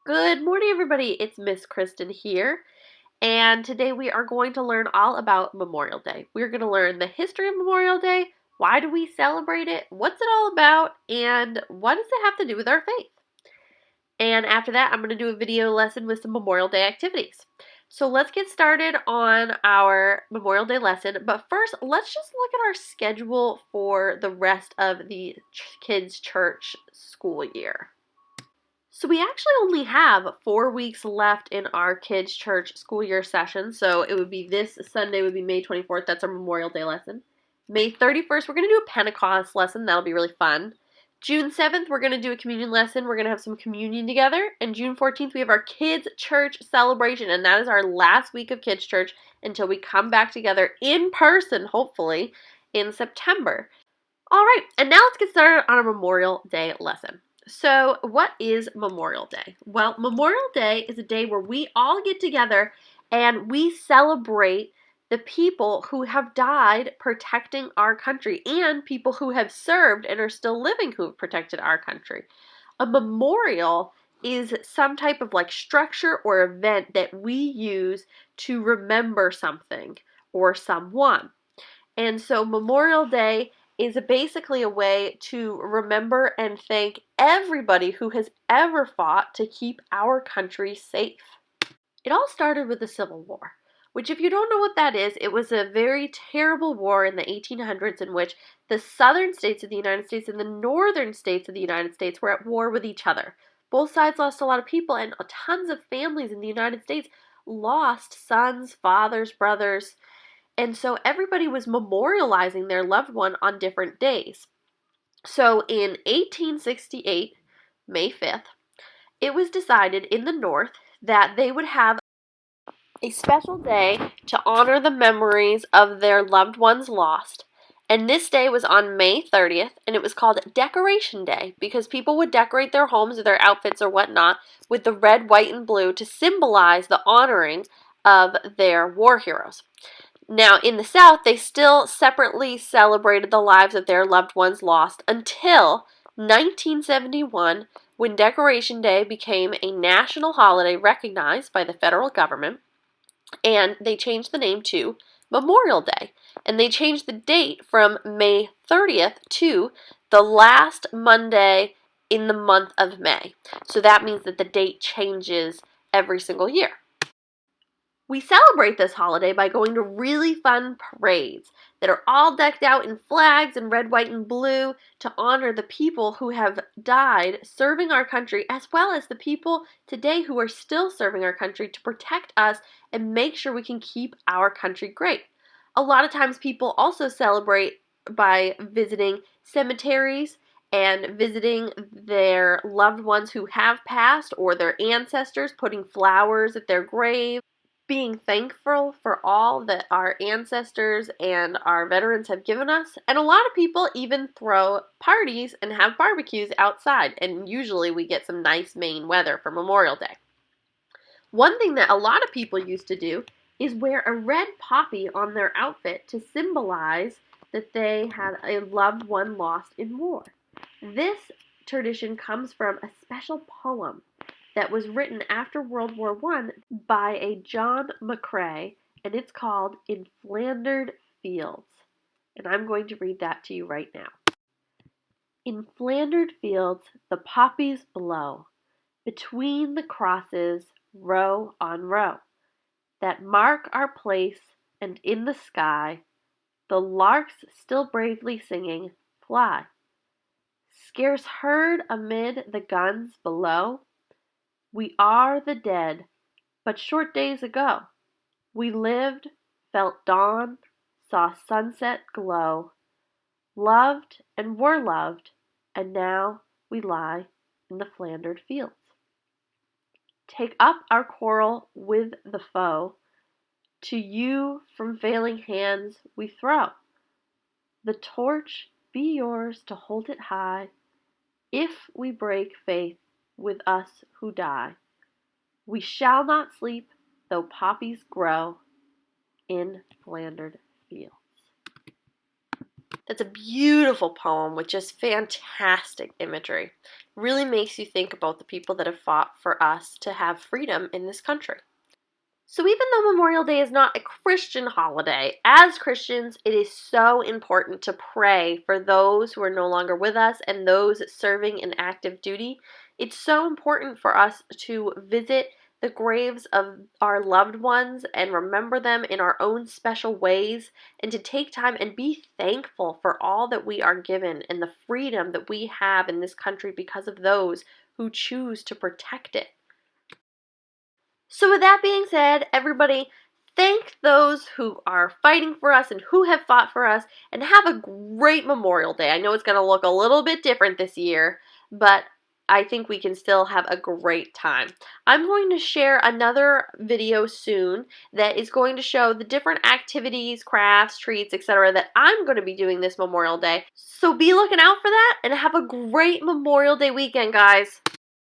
Good morning, everybody. It's Miss Kristen here, and today we are going to learn all about Memorial Day. We're going to learn the history of Memorial Day, why do we celebrate it, what's it all about, and what does it have to do with our faith. And after that, I'm going to do a video lesson with some Memorial Day activities. So let's get started on our Memorial Day lesson, but first, let's just look at our schedule for the rest of the kids' church school year. So we actually only have 4 weeks left in our kids' church school year session. So it would be this Sunday would be May 24th. That's our Memorial Day lesson. May 31st, we're going to do a Pentecost lesson. That'll be really fun. June 7th, we're going to do a communion lesson. We're going to have some communion together. And June 14th, we have our kids' church celebration. And that is our last week of kids' church until we come back together in person, hopefully, in September. All right, and now let's get started on our Memorial Day lesson. So, what is Memorial Day? Well, Memorial Day is a day where we all get together and we celebrate the people who have died protecting our country and people who have served and are still living who have protected our country. A memorial is some type of structure or event that we use to remember something or someone. And so Memorial Day is basically a way to remember and thank everybody who has ever fought to keep our country safe. It all started with the Civil War, which, if you don't know what that is, it was a very terrible war in the 1800s in which the southern states of the United States and the northern states of the United States were at war with each other. Both sides lost a lot of people, and tons of families in the United States lost sons, fathers, brothers. And so everybody was memorializing their loved one on different days. So in 1868, May 5th, it was decided in the North that they would have a special day to honor the memories of their loved ones lost. And this day was on May 30th, and it was called Decoration Day because people would decorate their homes or their outfits or whatnot with the red, white, and blue to symbolize the honoring of their war heroes. Now, in the South, they still separately celebrated the lives of their loved ones lost until 1971, when Decoration Day became a national holiday recognized by the federal government, and they changed the name to Memorial Day. And they changed the date from May 30th to the last Monday in the month of May. So that means that the date changes every single year. We celebrate this holiday by going to really fun parades that are all decked out in flags in red, white, and blue to honor the people who have died serving our country, as well as the people today who are still serving our country to protect us and make sure we can keep our country great. A lot of times people also celebrate by visiting cemeteries and visiting their loved ones who have passed or their ancestors, putting flowers at their grave, being thankful for all that our ancestors and our veterans have given us. And a lot of people even throw parties and have barbecues outside, and usually we get some nice Maine weather for Memorial Day. One thing that a lot of people used to do is wear a red poppy on their outfit to symbolize that they had a loved one lost in war. This tradition comes from a special poem that was written after World War I by a John McCrae, and it's called In Flanders Fields. And I'm going to read that to you right now. In Flanders Fields the poppies blow, between the crosses row on row, that mark our place, and in the sky the larks still bravely singing fly. Scarce heard amid the guns below, we are the dead, but short days ago. We lived, felt dawn, saw sunset glow, loved and were loved, and now we lie in the Flanders Fields. Take up our quarrel with the foe, to you from failing hands we throw. The torch be yours to hold it high, if we break faith with us who die. We shall not sleep, though poppies grow in Flanders Fields. That's a beautiful poem with just fantastic imagery. Really makes you think about the people that have fought for us to have freedom in this country. So even though Memorial Day is not a Christian holiday, as Christians, it is so important to pray for those who are no longer with us and those serving in active duty. It's so important for us to visit the graves of our loved ones and remember them in our own special ways, and to take time and be thankful for all that we are given and the freedom that we have in this country because of those who choose to protect it. So with that being said, everybody, thank those who are fighting for us and who have fought for us, and have a great Memorial Day. I know it's going to look a little bit different this year, but I think we can still have a great time. I'm going to share another video soon that is going to show the different activities, crafts, treats, etc. that I'm going to be doing this Memorial Day. So be looking out for that, and have a great Memorial Day weekend, guys.